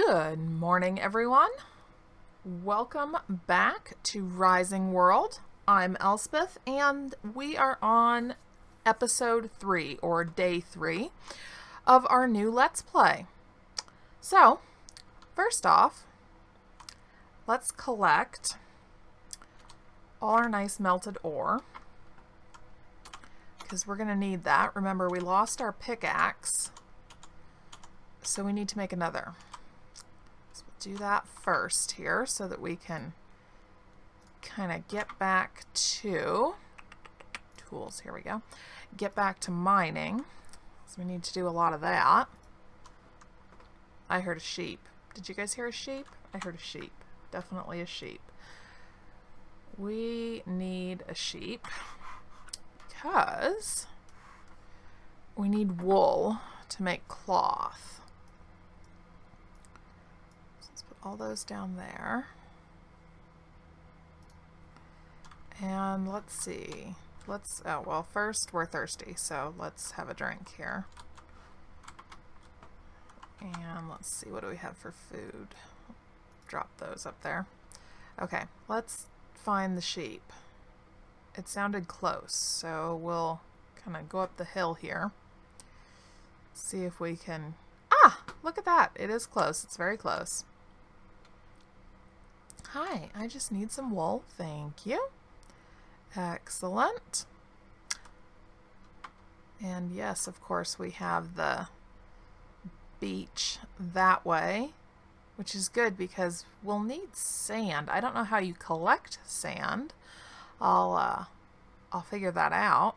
Good morning, everyone. Welcome back to Rising World. I'm Elspeth, and we are on episode 3, or day 3, of our new Let's Play. So, first off, let's collect all our nice melted ore, because we're going to need that. Remember, we lost our pickaxe, so we need to make another. Do that first here so that we can kind of get back to tools. Here we go. Get back to mining. So we need to do a lot of that. I heard a sheep. Did you guys hear a sheep? I heard a sheep. Definitely a sheep. We need a sheep because we need wool to make cloth. All those down there. And let's see. Oh, well, first we're thirsty, so let's have a drink here. And let's see, what do we have for food? Drop those up there. Okay, let's find the sheep. It sounded close, so we'll kind of go up the hill here. See if we can... Ah! Look at that! It is close. It's very close. Hi, I just need some wool. Thank you. Excellent. And yes, of course, we have the beach that way, which is good because we'll need sand. I don't know how you collect sand. I'll figure that out.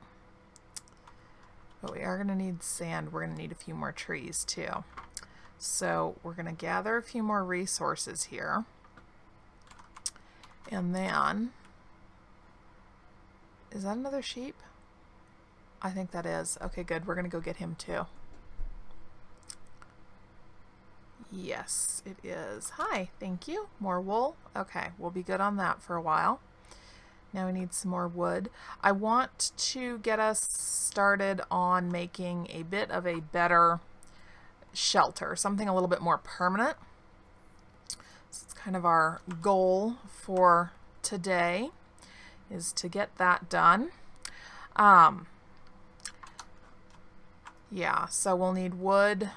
But we are going to need sand. We're going to need a few more trees too. So we're going to gather a few more resources here. And then, is that another sheep? I think that is. Okay, good. We're going to go get him too. Yes, it is. Hi, thank you. More wool. Okay, we'll be good on that for a while. Now we need some more wood. I want to get us started on making a bit of a better shelter, something a little bit more permanent. So it's kind of our goal for today is to get that done. Yeah, so we'll need wood.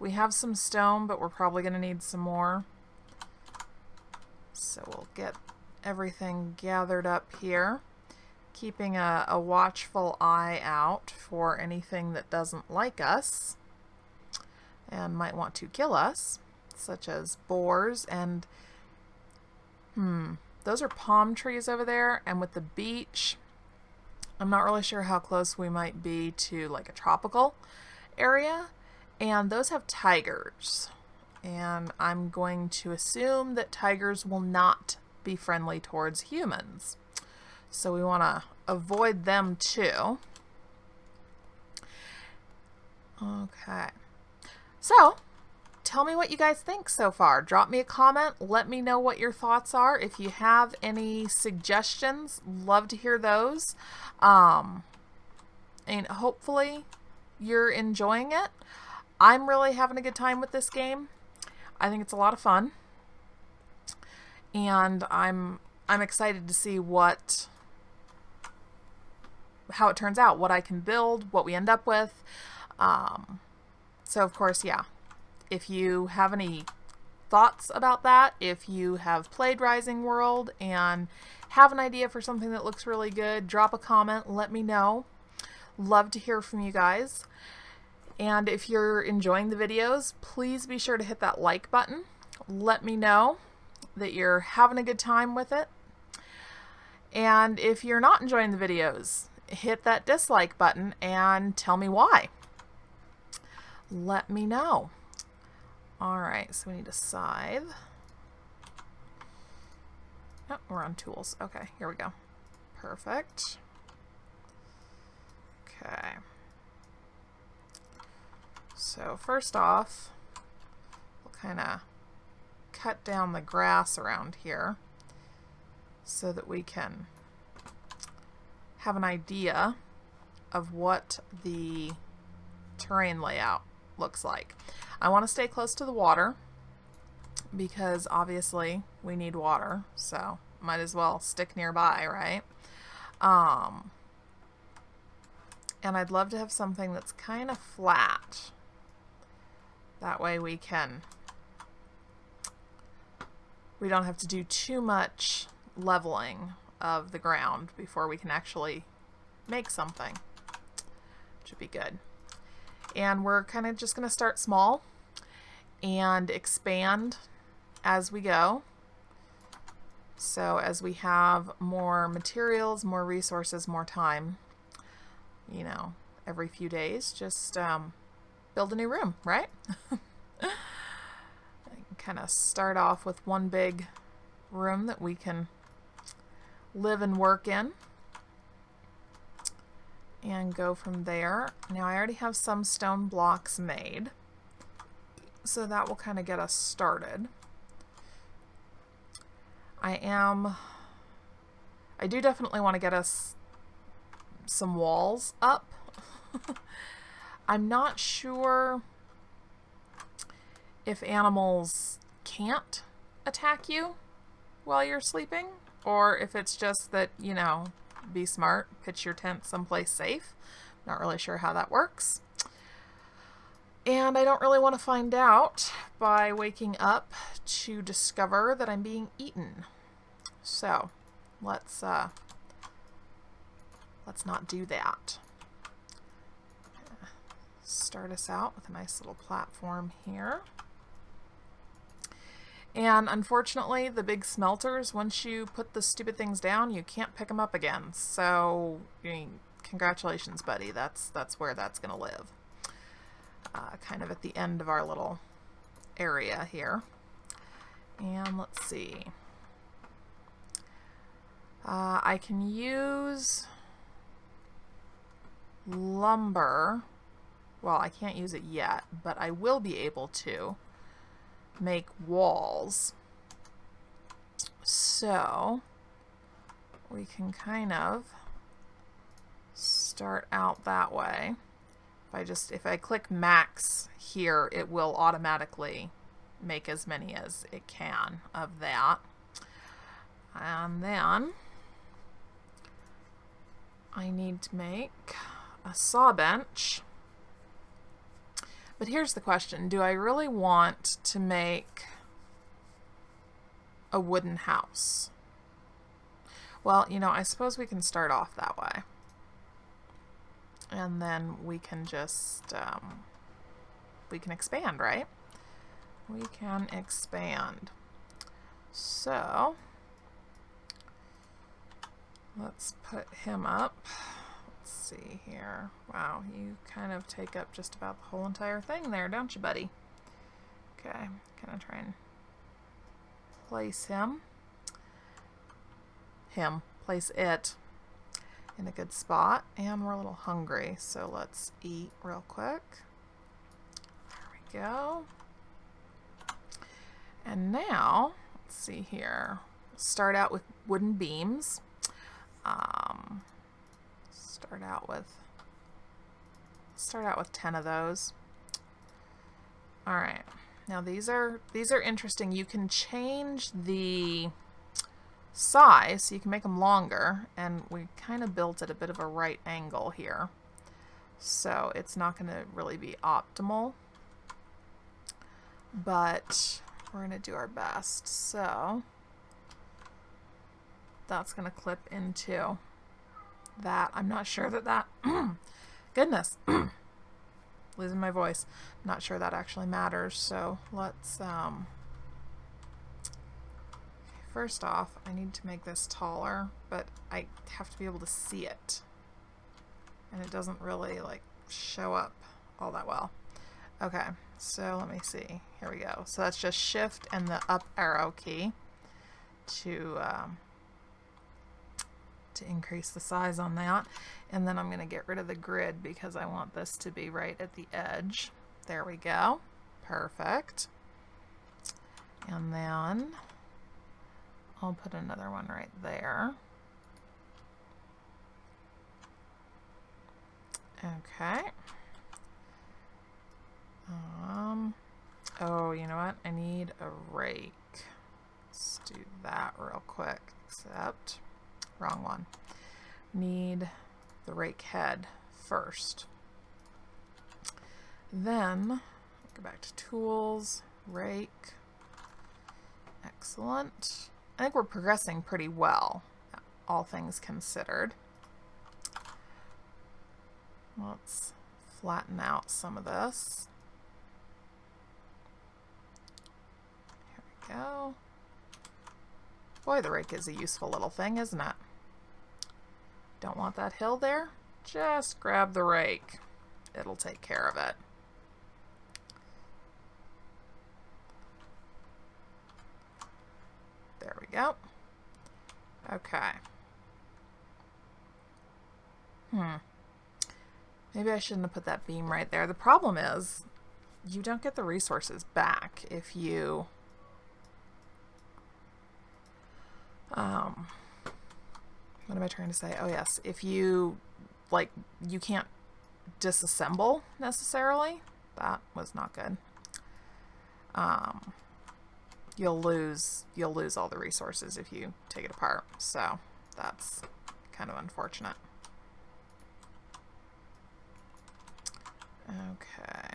We have some stone, but we're probably going to need some more. So we'll get everything gathered up here, keeping a watchful eye out for anything that doesn't like us and might want to kill us, such as boars and those are palm trees over there. And with the beach, I'm not really sure how close we might be to like a tropical area, and those have tigers, and I'm going to assume that tigers will not be friendly towards humans, so we want to avoid them too. Okay, so tell me what you guys think so far. Drop me a comment. Let me know what your thoughts are. If you have any suggestions, love to hear those. And hopefully you're enjoying it. I'm really having a good time with this game. I think it's a lot of fun. And I'm excited to see how it turns out, what I can build, what we end up with. So of course, yeah. If you have any thoughts about that, if you have played Rising World and have an idea for something that looks really good, drop a comment, let me know. Love to hear from you guys. And if you're enjoying the videos, please be sure to hit that like button. Let me know that you're having a good time with it. And if you're not enjoying the videos, hit that dislike button and tell me why. Let me know. Alright, so we need a scythe. Oh, we're on tools. Okay, here we go. Perfect. Okay. So first off, we'll kind of cut down the grass around here so that we can have an idea of what the terrain layout looks like. I want to stay close to the water because obviously we need water, so might as well stick nearby, right? And I'd love to have something that's kind of flat. That way we don't have to do too much leveling of the ground before we can actually make something, which would be good. And we're kind of just going to start small and expand as we go. So as we have more materials, more resources, more time, you know, every few days, just build a new room, right? Kind of start off with one big room that we can live and work in, and go from there. Now I already have some stone blocks made, so that will kind of get us started. I do definitely want to get us some walls up. I'm not sure if animals can't attack you while you're sleeping, or if it's just that, you know, be smart, pitch your tent someplace safe. Not really sure how that works. And I don't really want to find out by waking up to discover that I'm being eaten. So let's not do that. Start us out with a nice little platform here. And unfortunately, the big smelters, once you put the stupid things down, you can't pick them up again. So, I mean, congratulations, buddy. That's where that's going to live. Kind of at the end of our little area here. And let's see. I can use lumber. Well, I can't use it yet, but I will be able to make walls. So we can kind of start out that way. If I click max here, it will automatically make as many as it can of that. And then I need to make a saw bench. But here's the question. Do I really want to make a wooden house? Well, you know, I suppose we can start off that way. And then we can just, we can expand, right? We can expand. So, let's put him up. See here. Wow, you kind of take up just about the whole entire thing there, don't you, buddy? Okay, gonna try and place place it in a good spot. And we're a little hungry, so let's eat real quick. There we go. And now, let's see here. Start out with wooden beams. Start out with 10 of those. All right. Now these are interesting. You can change the size, so you can make them longer, and we kind of built at a bit of a right angle here. So it's not going to really be optimal, but we're going to do our best. So that's going to clip into that. I'm not sure that goodness, losing my voice. Not sure that actually matters. So let's first off, I need to make this taller, but I have to be able to see it, and it doesn't really like show up all that well. Okay, so let me see. Here we go. So that's just shift and the up arrow key to increase the size on that. And then I'm going to get rid of the grid because I want this to be right at the edge. There we go. Perfect. And then I'll put another one right there. Okay. Oh, you know what? I need a rake. Let's do that real quick, except wrong one. Need the rake head first. Then go back to tools, rake. Excellent. I think we're progressing pretty well, all things considered. Let's flatten out some of this. Here we go. Boy, the rake is a useful little thing, isn't it? Don't want that hill there? Just grab the rake. It'll take care of it. There we go. Okay. Maybe I shouldn't have put that beam right there. The problem is you don't get the resources back if you what am I trying to say? Oh yes, if you you can't disassemble necessarily. That was not good. You'll lose all the resources if you take it apart. So that's kind of unfortunate. Okay.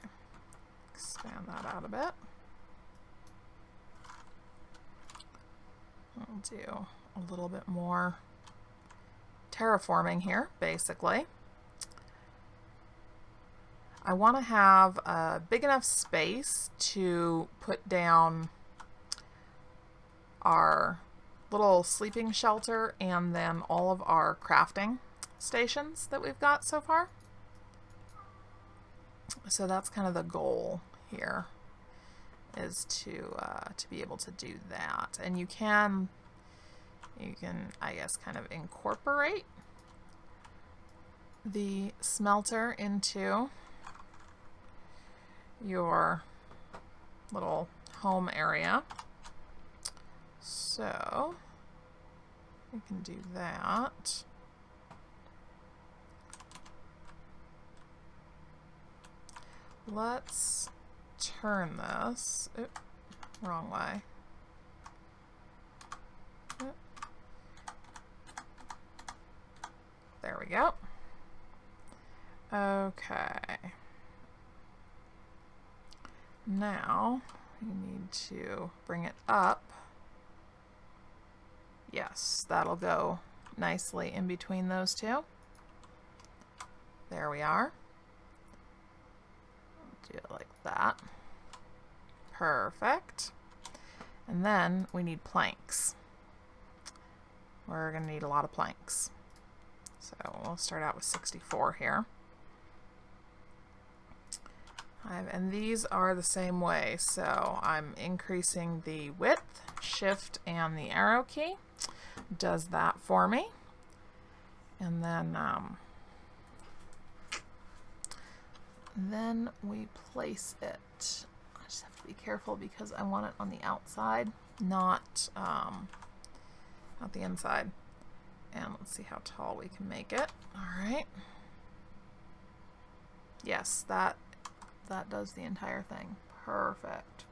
Expand that out a bit. I'll do a little bit more terraforming here, basically. I want to have a big enough space to put down our little sleeping shelter and then all of our crafting stations that we've got so far. So that's kind of the goal here, is to be able to do that. And you can I guess kind of incorporate the smelter into your little home area. So we can do that. Let's turn this. Oop, wrong way. Oop. There we go. Okay. Now we need to bring it up. Yes, that'll go nicely in between those two. There we are. Do it like that. Perfect. And then we need planks. We're going to need a lot of planks. So we'll start out with 64 here. And these are the same way. So I'm increasing the width, shift, and the arrow key. Does that for me. And then we place it. I just have to be careful because I want it on the outside, not the inside. And let's see how tall we can make it. All right. Yes, that does the entire thing. Perfect.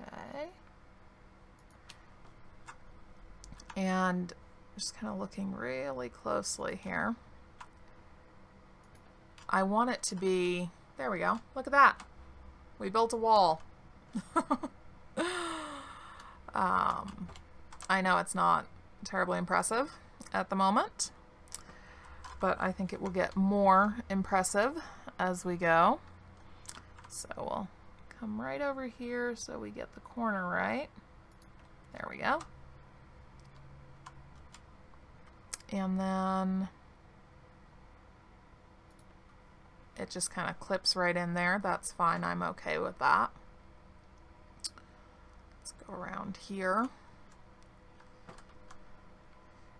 Okay. And just kind of looking really closely here. I want it to be, there we go. Look at that. We built a wall. I know it's not terribly impressive at the moment, but I think it will get more impressive as we go. So we'll come right over here so we get the corner right. There we go. And then it just kind of clips right in there. That's fine. I'm okay with that. Let's go around here.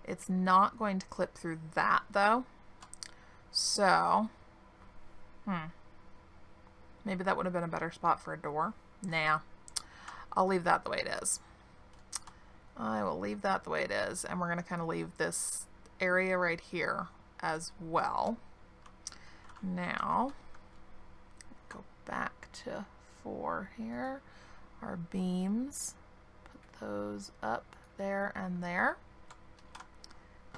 It's not going to clip through that though. So, maybe that would have been a better spot for a door. Nah, I'll leave that the way it is. I will leave that the way it is, and we're going to kind of leave this area right here as well. Now, go back to 4 here. Our beams, put those up there and there.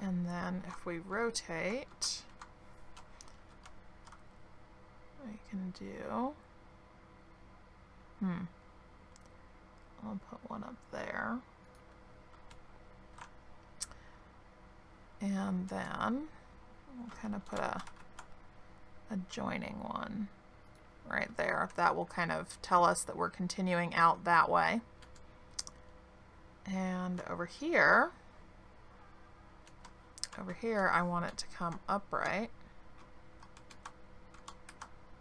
And then if we rotate, we can do, I'll put one up there. And then we'll kind of put a joining one right there. That will kind of tell us that we're continuing out that way. And over here I want it to come upright.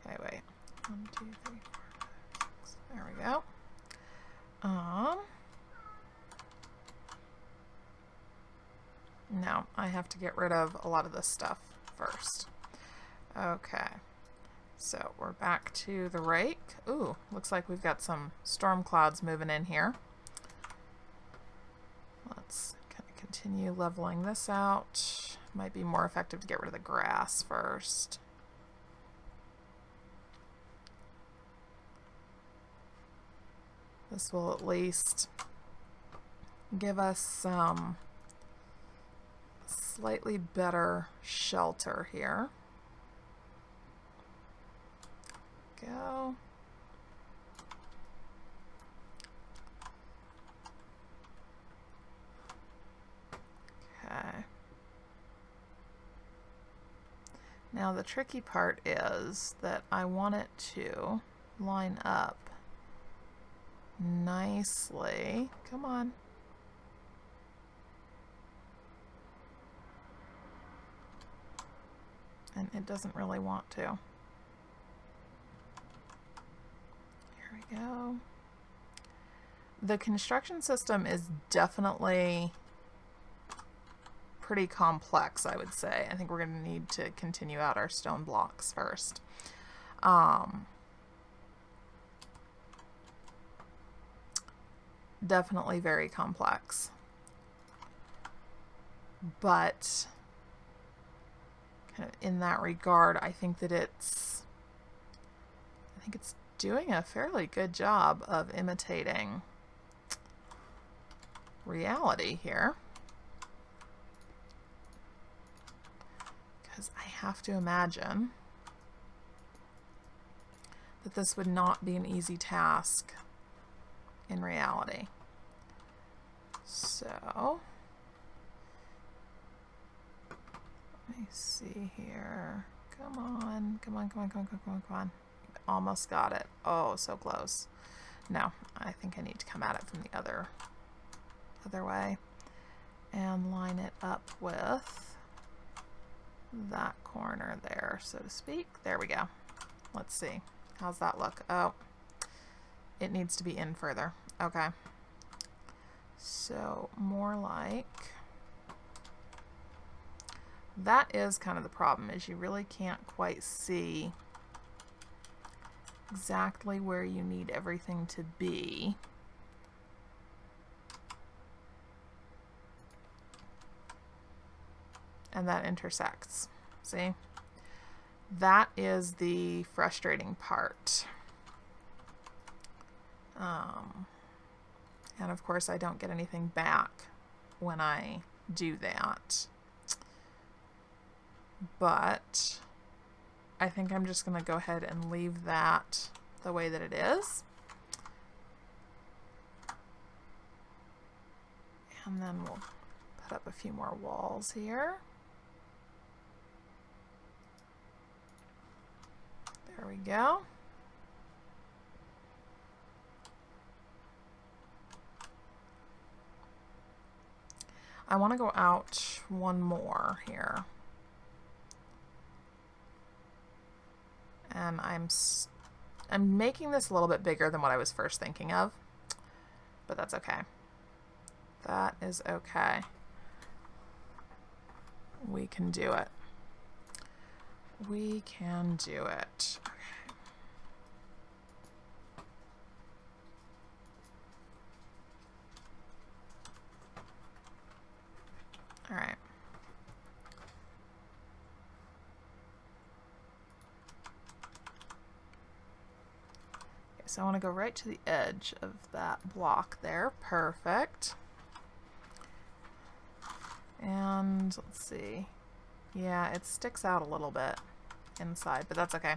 Okay, wait. 1, 2, 3, 4, 5, 6. There we go. No, I have to get rid of a lot of this stuff first. Okay, so we're back to the rake. Ooh, looks like we've got some storm clouds moving in here. Let's kind of continue leveling this out. Might be more effective to get rid of the grass first. This will at least give us some slightly better shelter here. Go. Okay. Now the tricky part is that I want it to line up nicely. Come on. And it doesn't really want to. Here we go. The construction system is definitely pretty complex, I would say. I think we're going to need to continue out our stone blocks first. Definitely very complex. But kind of in that regard, I think it's doing a fairly good job of imitating reality here. Because I have to imagine that this would not be an easy task in reality. So let me see here. Come on, come on, come on, come on, come on, come on. Almost got it. Oh, so close. No, I think I need to come at it from the other way and line it up with that corner there, so to speak. There we go. Let's see. How's that look? Oh, it needs to be in further. Okay. So more like... That is kind of the problem, is you really can't quite see exactly where you need everything to be. And that intersects. See? That is the frustrating part. And of course I don't get anything back when I do that. But I think I'm just going to go ahead and leave that the way that it is. And then we'll put up a few more walls here. There we go. I want to go out one more here. And I'm making this a little bit bigger than what I was first thinking of, but that's okay. That is okay. We can do it. We can do it. Okay. All right. So I want to go right to the edge of that block there. Perfect. And let's see. Yeah, it sticks out a little bit inside, but that's okay.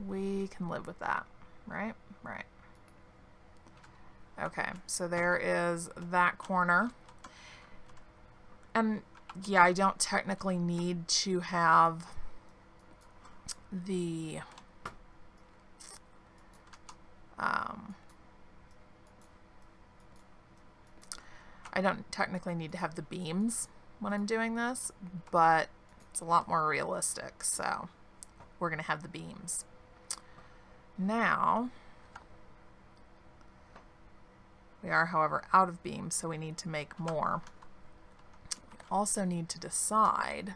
We can live with that, right? Right. Okay, so there is that corner. And yeah, I don't technically need to have the I don't technically need to have the beams when I'm doing this, but it's a lot more realistic, so we're going to have the beams. Now, we are, however, out of beams, so we need to make more. We also need to decide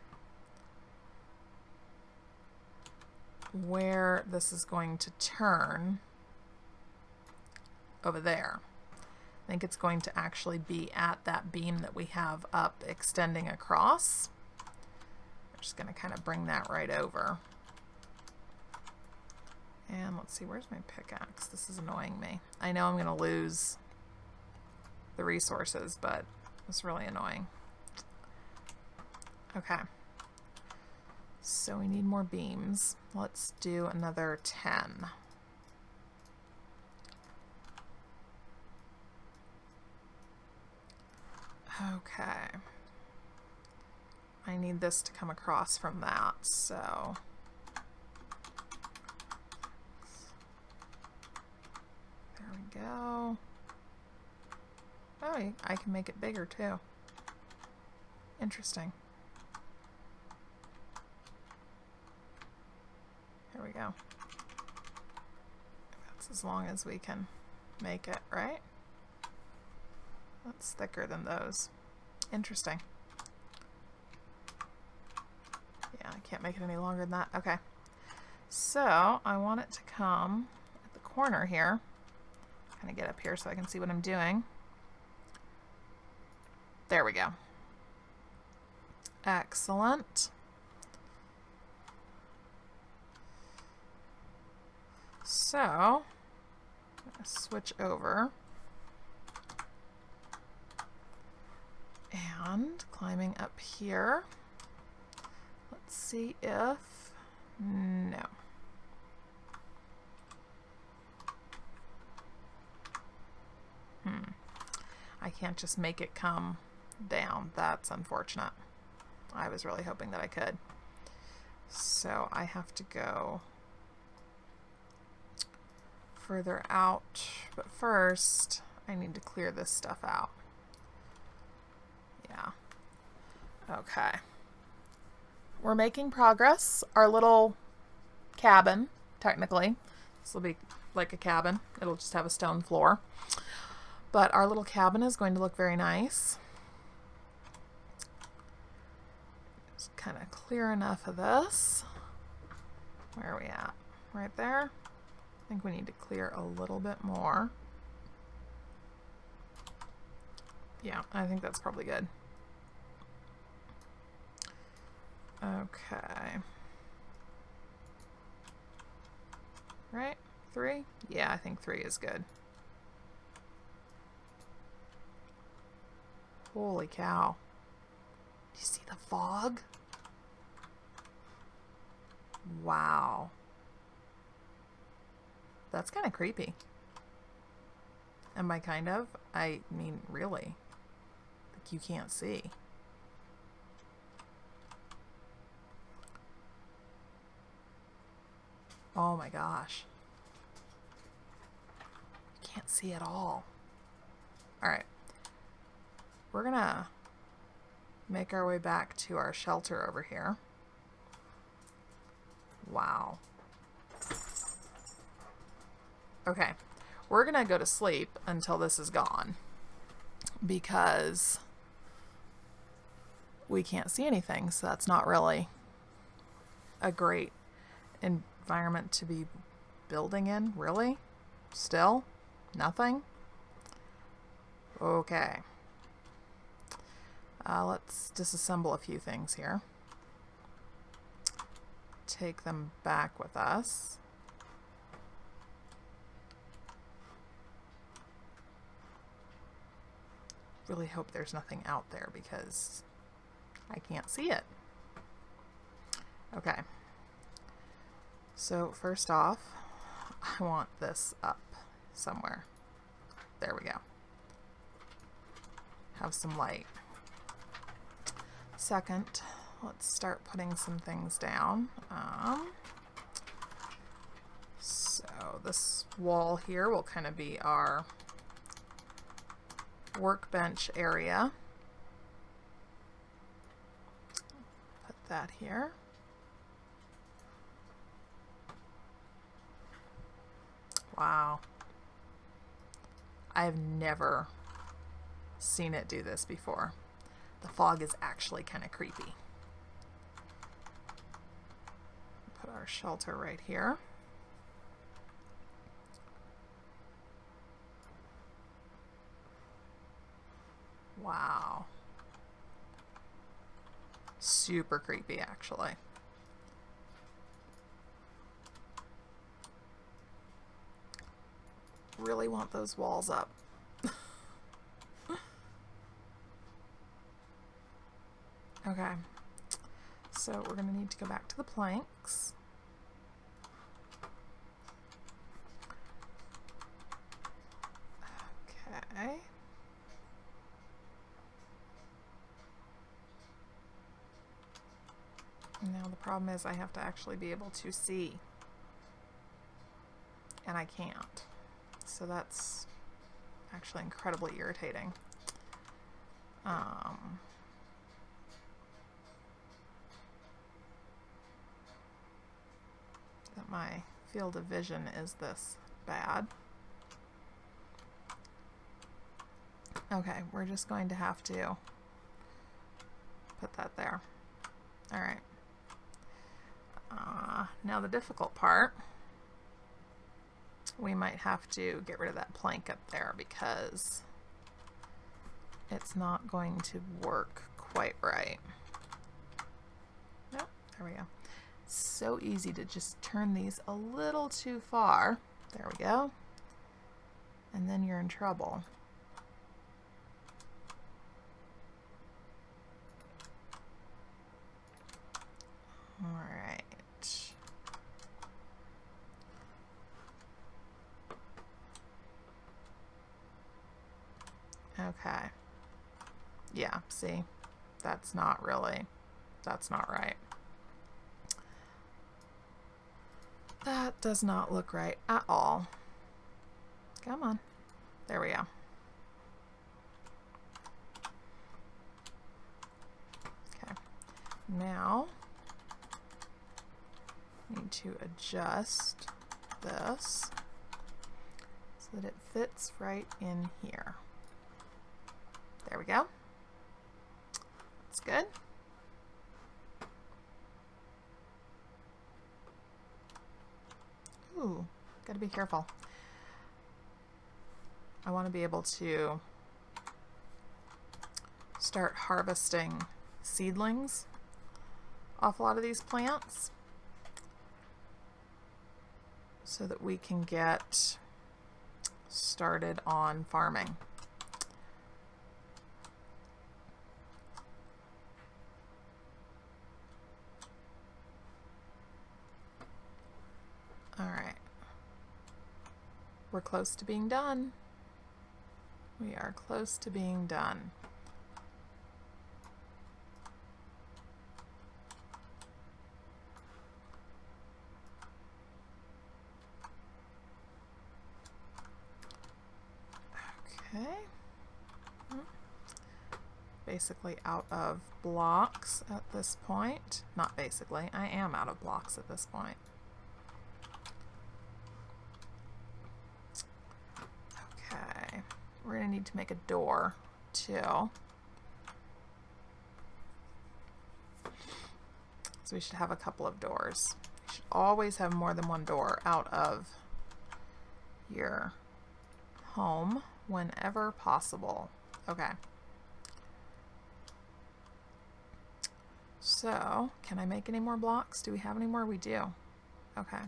where this is going to turn over there. I think it's going to actually be at that beam that we have up extending across. I'm just going to kind of bring that right over. And let's see, where's my pickaxe? This is annoying me. I know I'm going to lose the resources, but it's really annoying. Okay. So we need more beams. Let's do another 10. Okay. I need this to come across from that, so there we go. Oh, I can make it bigger too. Interesting. Here we go. That's as long as we can make it, right? That's thicker than those. Interesting. Yeah, I can't make it any longer than that. Okay. So I want it to come at the corner here. Kind of get up here so I can see what I'm doing. There we go. Excellent. So I'm going to switch over. And climbing up here. Let's see if... No. I can't just make it come down. That's unfortunate. I was really hoping that I could. So I have to go further out. But first, I need to clear this stuff out. Yeah. Okay. We're making progress. Our little cabin, technically. This will be like a cabin. It'll just have a stone floor. But our little cabin is going to look very nice. Just kind of clear enough of this. Where are we at? Right there? I think we need to clear a little bit more. Yeah, I think that's probably good. Okay. Right? 3? Yeah, I think 3 is good. Holy cow. Do you see the fog? Wow. That's kind of creepy. And by kind of, I mean really. Like you can't see. Oh my gosh. You can't see at all. Alright. We're gonna make our way back to our shelter over here. Wow. Okay. We're gonna go to sleep until this is gone because we can't see anything, so that's not really a great environment to be building in. Really? Still? Nothing? Okay. Let's disassemble a few things here. Take them back with us. really hope there's nothing out there because I can't see it. Okay. So first off, I want this up somewhere. There we go. Have some light. Second, let's start putting some things down. So this wall here will kind of be our workbench area. Put that here. Wow. I've never seen it do this before. The fog is actually kind of creepy. Put our shelter right here. Wow. Super creepy, actually. Really want those walls up. Okay, so we're going to need to go back to the planks. Okay. Now the problem is I have to actually be able to see, and I can't. So that's actually incredibly irritating. That my field of vision is this bad. Okay, we're just going to have to put that there. All right. Now the difficult part, we might have to get rid of that plank up there because it's not going to work quite right. Nope, there we go. It's so easy to just turn these a little too far. There we go. And then you're in trouble. All right. Okay. Yeah, see, that's not right. That does not look right at all. Come on. There we go. Okay. Now, need to adjust this so that it fits right in here. There we go. That's good. Ooh, gotta be careful. I want to be able to start harvesting seedlings off a lot of these plants so that we can get started on farming. All right. We're close to being done. We are close to being done. Okay. Basically out of blocks at this point. Not basically, I am out of blocks at this point. Okay, we're gonna need to make a door too. So we should have a couple of doors. You should always have more than one door out of your home whenever possible. Okay. So, can I make any more blocks? Do we have any more? We do. Okay.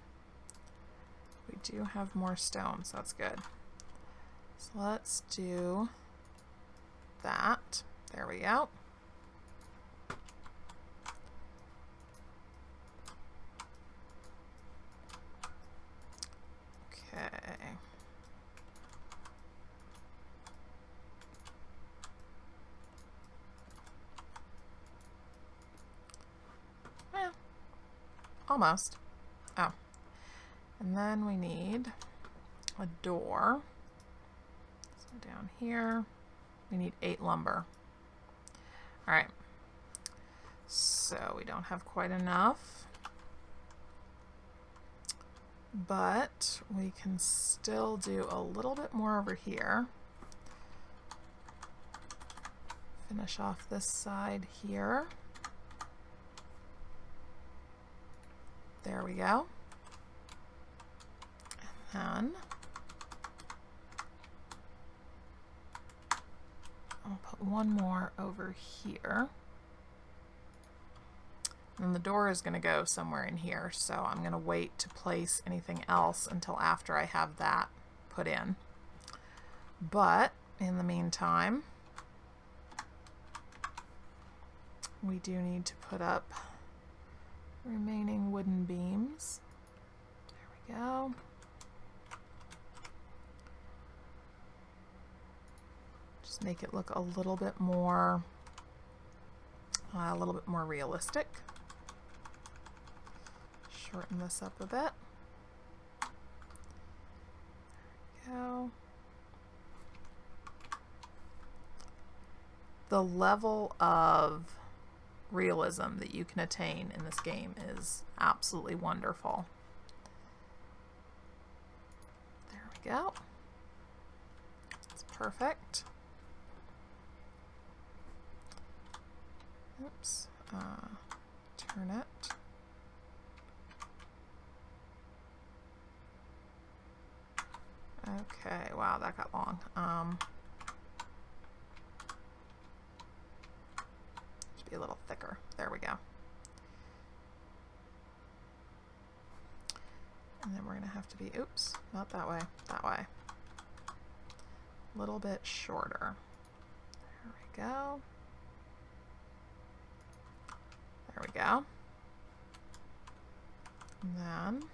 We do have more stone, so that's good. So let's do that. There we go. Okay. Almost. Oh. And then we need a door. So down here, we need 8 lumber. All right. So we don't have quite enough, but we can still do a little bit more over here. Finish off this side here. There we go. And then I'll put one more over here. And the door is going to go somewhere in here, so I'm going to wait to place anything else until after I have that put in. But in the meantime, we do need to put up remaining wooden beams. There we go. Just make it look a little bit more realistic. Shorten this up a bit. There we go. The level of realism that you can attain in this game is absolutely wonderful. There we go. It's perfect. Oops. Turn it. Okay, wow, that got long. Should be a little thicker. There we go. And then we're going to have to be, oops, not that way, that way. A little bit shorter. There we go. There we go. And then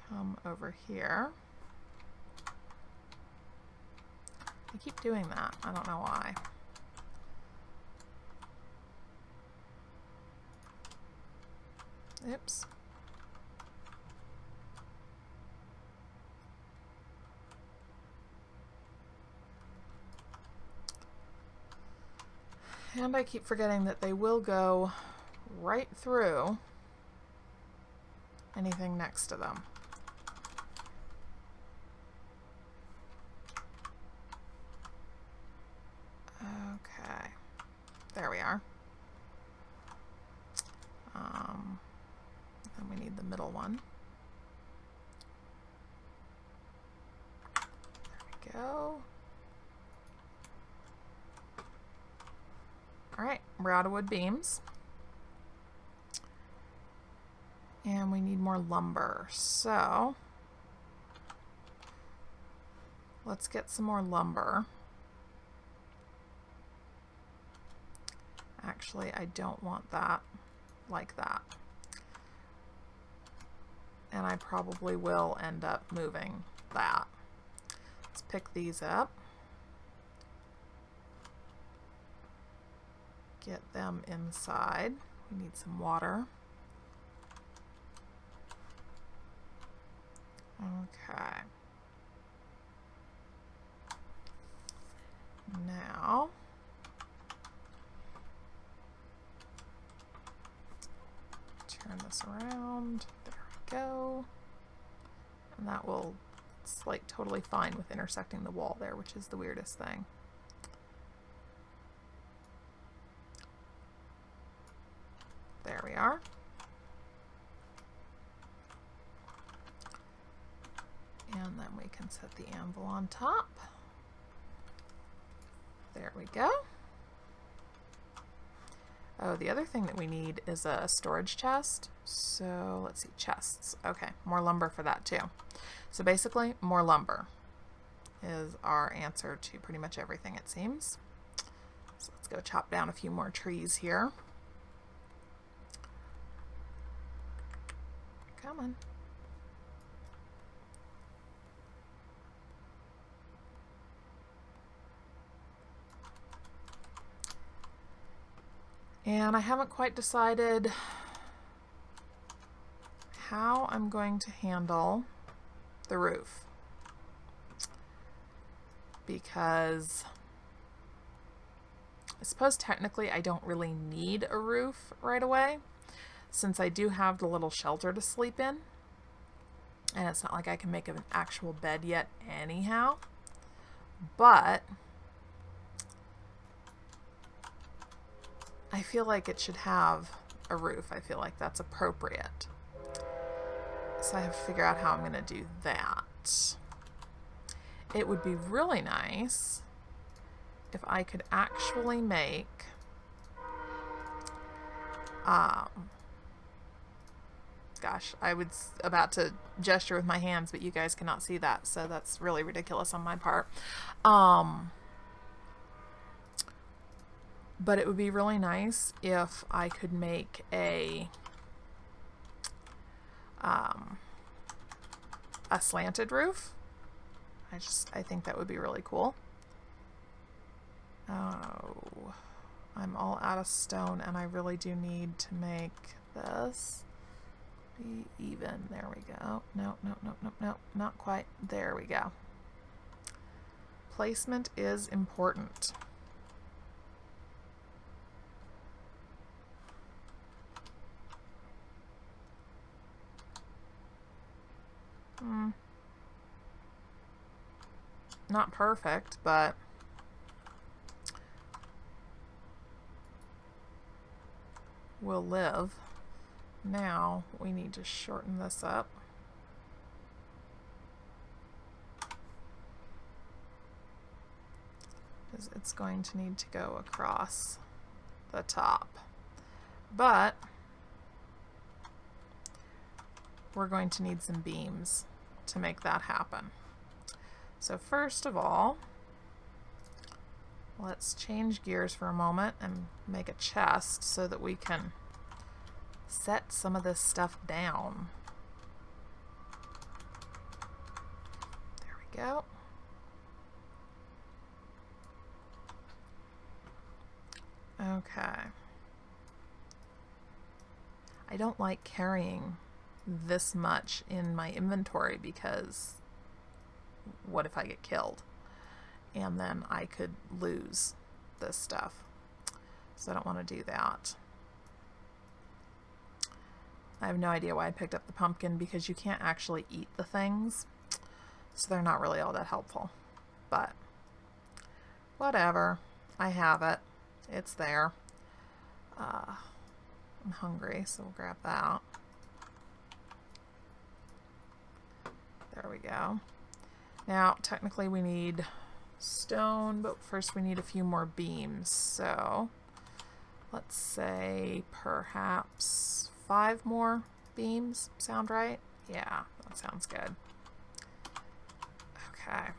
come over here. I keep doing that. I don't know why. Oops. And I keep forgetting that they will go right through anything next to them. Okay, there we are. Then we need the middle one. There we go. All right, we're out of wood beams. And we need more lumber. So let's get some more lumber. Actually, I don't want that like that. And I probably will end up moving that. Let's pick these up. Get them inside. We need some water. Okay. Now, turn this around. There we go. And that will, it's like totally fine with intersecting the wall there, which is the weirdest thing. There we are. And then we can set the anvil on top. There we go. Oh, the other thing that we need is a storage chest. So let's see, chests. Okay, more lumber for that too. So basically, more lumber. is our answer to pretty much everything, it seems. So let's go chop down a few more trees here. Come on. And I haven't quite decided how I'm going to handle the roof, because I suppose technically I don't really need a roof right away, since I do have the little shelter to sleep in, and it's not like I can make an actual bed yet anyhow. But I feel like it should have a roof. I feel like that's appropriate. So I have to figure out how I'm going to do that. It would be really nice if I could actually make gosh, I was about to gesture with my hands, but you guys cannot see that, so that's really ridiculous on my part. But it would be really nice if I could make a slanted roof. I think that would be really cool. Oh, I'm all out of stone, and I really do need to make this be even. There we go. No, no, no, no, no, not quite. There we go. Placement is important. Not perfect, but we'll live. Now we need to shorten this up. Because it's going to need to go across the top. But we're going to need some beams to make that happen. So first of all, let's change gears for a moment and make a chest so that we can set some of this stuff down. There we go. Okay. I don't like carrying this much in my inventory, because what if I get killed? And then I could lose this stuff. So I don't want to do that. I have no idea why I picked up the pumpkin, because you can't actually eat the things. So they're not really all that helpful. But whatever. I have it. It's there. I'm hungry, so we'll grab that. There we go. Now, technically we need stone, but first we need a few more beams. So let's say perhaps 5 more beams. Sound right? Yeah, that sounds good. Okay.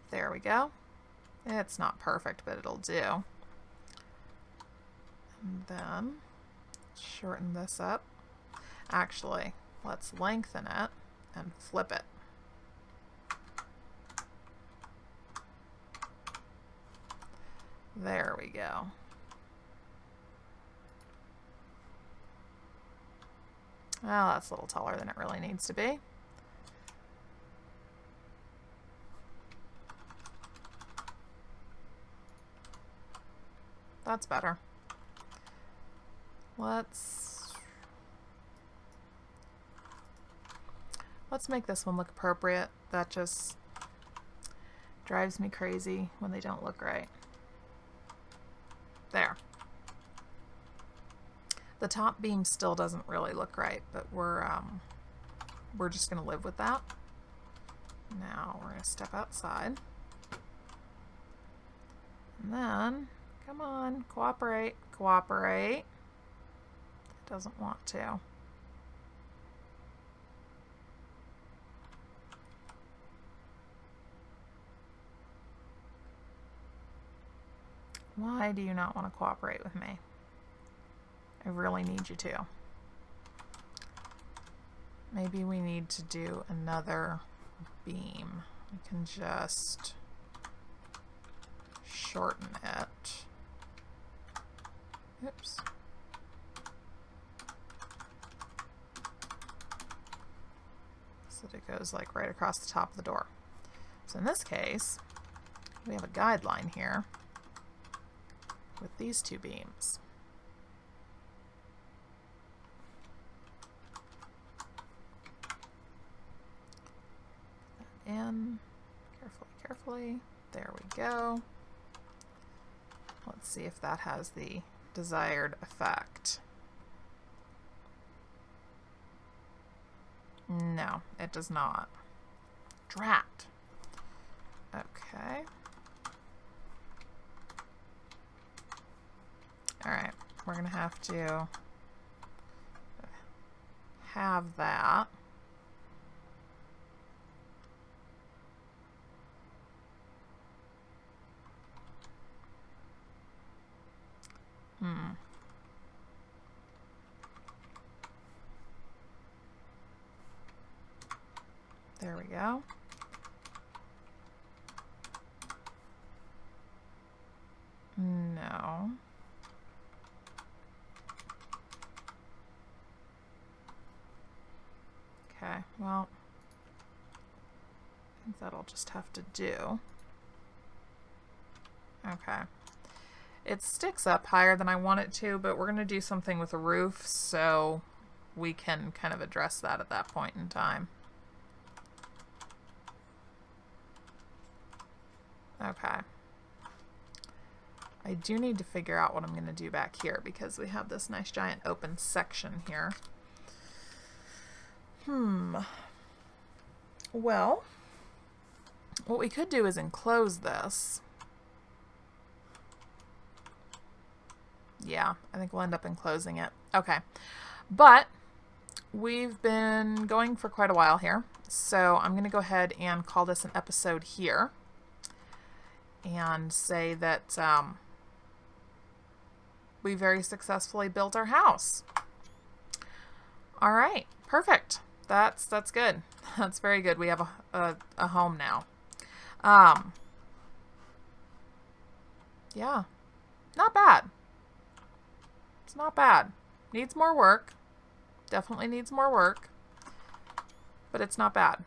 There we go. It's not perfect, but it'll do. And then shorten this up. Actually, let's lengthen it and flip it. There we go. Well, that's a little taller than it really needs to be. That's better. Let's make this one look appropriate. That just drives me crazy when they don't look right. There. The top beam still doesn't really look right, but we're just gonna live with that. Now we're gonna step outside. And then Come on, cooperate, cooperate. It doesn't want to. Why do you not want to cooperate with me? I really need you to. Maybe we need to do another beam. We can just shorten it. Oops. So that it goes like right across the top of the door. So in this case, we have a guideline here with these two beams. Put that in carefully, carefully. There we go. Let's see if that has the desired effect. No, it does not. Drat. Okay. Alright, we're going to have to have that. There we go. No. Okay, well, I think that'll just have to do. Okay. It sticks up higher than I want it to, but we're going to do something with the roof, so we can kind of address that at that point in time. Okay. I do need to figure out what I'm going to do back here because we have this nice giant open section here. Well, what we could do is enclose this. Yeah, I think we'll end up enclosing it. Okay. But we've been going for quite a while here, so I'm going to go ahead and call this an episode here and say that we very successfully built our house. All right, perfect. That's good. That's very good. We have a home now. Yeah, not bad. It's not bad. Needs more work. Definitely needs more work. But it's not bad.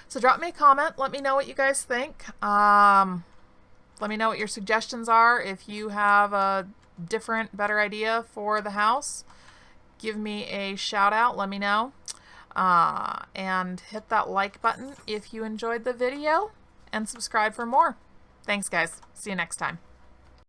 So drop me a comment. Let me know what you guys think. Let me know what your suggestions are. If you have a different, better idea for the house, give me a shout out. Let me know. And hit that like button if you enjoyed the video. And subscribe for more. Thanks, guys. See you next time.